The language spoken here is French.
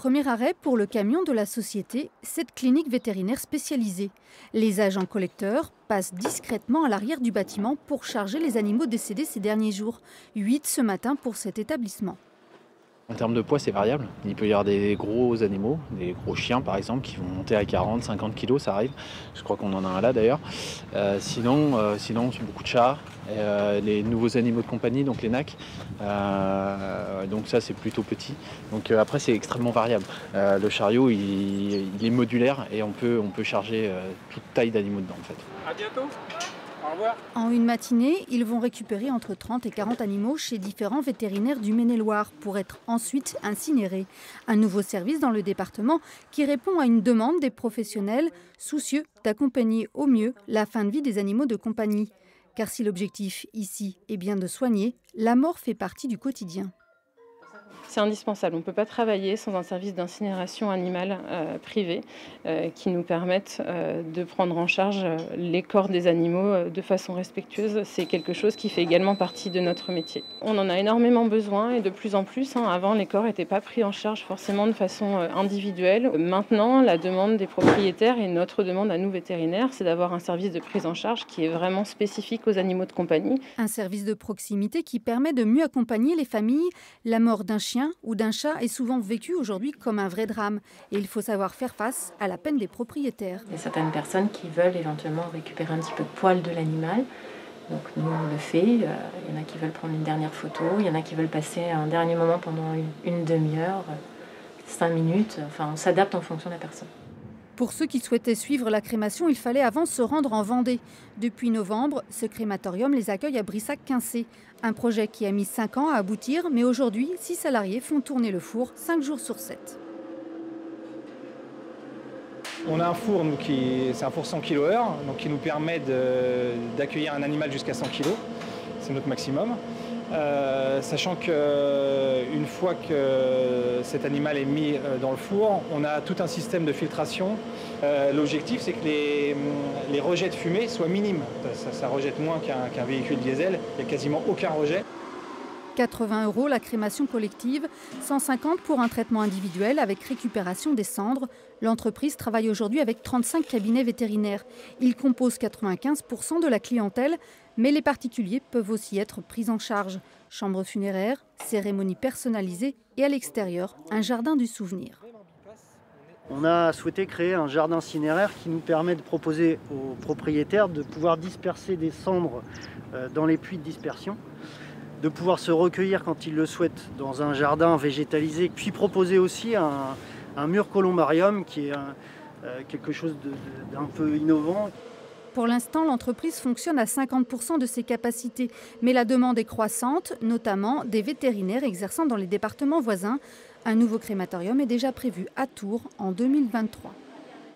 Premier arrêt pour le camion de la société, cette clinique vétérinaire spécialisée. Les agents collecteurs passent discrètement à l'arrière du bâtiment pour charger les animaux décédés ces derniers jours. 8 ce matin pour cet établissement. En termes de poids, c'est variable. Il peut y avoir des gros animaux, des gros chiens par exemple, qui vont monter à 40, 50 kg, ça arrive. Je crois qu'on en a un là d'ailleurs. Sinon, c'est beaucoup de chats, les nouveaux animaux de compagnie, donc les NAC. Donc ça, c'est plutôt petit. Donc après, c'est extrêmement variable. Le chariot, il est modulaire et on peut charger toute taille d'animaux dedans en fait. À bientôt. Au revoir. En une matinée, ils vont récupérer entre 30 et 40 animaux chez différents vétérinaires du Maine-et-Loire pour être ensuite incinérés. Un nouveau service dans le département qui répond à une demande des professionnels soucieux d'accompagner au mieux la fin de vie des animaux de compagnie. Car si l'objectif ici est bien de soigner, la mort fait partie du quotidien. C'est indispensable. On ne peut pas travailler sans un service d'incinération animale privé qui nous permette de prendre en charge les corps des animaux de façon respectueuse. C'est quelque chose qui fait également partie de notre métier. On en a énormément besoin et de plus en plus. Avant, les corps n'étaient pas pris en charge forcément de façon individuelle. Maintenant, la demande des propriétaires et notre demande à nous vétérinaires, c'est d'avoir un service de prise en charge qui est vraiment spécifique aux animaux de compagnie. Un service de proximité qui permet de mieux accompagner les familles. La mort d'un chien ou d'un chat est souvent vécue aujourd'hui comme un vrai drame. Et il faut savoir faire face à la peine des propriétaires. Il y a certaines personnes qui veulent éventuellement récupérer un petit peu de poil de l'animal. Donc nous, on le fait. Il y en a qui veulent prendre une dernière photo. Il y en a qui veulent passer un dernier moment pendant une demi-heure, 5 minutes. Enfin, on s'adapte en fonction de la personne. Pour ceux qui souhaitaient suivre la crémation, il fallait avant se rendre en Vendée. Depuis novembre, ce crématorium les accueille à Brissac-Quincé. Un projet qui a mis 5 ans à aboutir, mais aujourd'hui, 6 salariés font tourner le four 5 jours sur 7. On a un four, c'est un four 100 kg/h, donc qui nous permet d'accueillir un animal jusqu'à 100 kg. C'est notre maximum. Sachant qu'une fois que cet animal est mis dans le four, on a tout un système de filtration. L'objectif, c'est que les rejets de fumée soient minimes. Ça rejette moins qu'un véhicule diesel. Il n'y a quasiment aucun rejet. 80 € la crémation collective, 150 pour un traitement individuel avec récupération des cendres. L'entreprise travaille aujourd'hui avec 35 cabinets vétérinaires. Ils composent 95% de la clientèle, mais les particuliers peuvent aussi être pris en charge. Chambre funéraire, cérémonie personnalisée et à l'extérieur, un jardin du souvenir. On a souhaité créer un jardin cinéraire qui nous permet de proposer aux propriétaires de pouvoir disperser des cendres dans les puits de dispersion, de pouvoir se recueillir quand ils le souhaitent dans un jardin végétalisé, puis proposer aussi un mur columbarium qui est quelque chose d'un peu innovant. Pour l'instant, l'entreprise fonctionne à 50% de ses capacités, mais la demande est croissante, notamment des vétérinaires exerçant dans les départements voisins. Un nouveau crématorium est déjà prévu à Tours en 2023.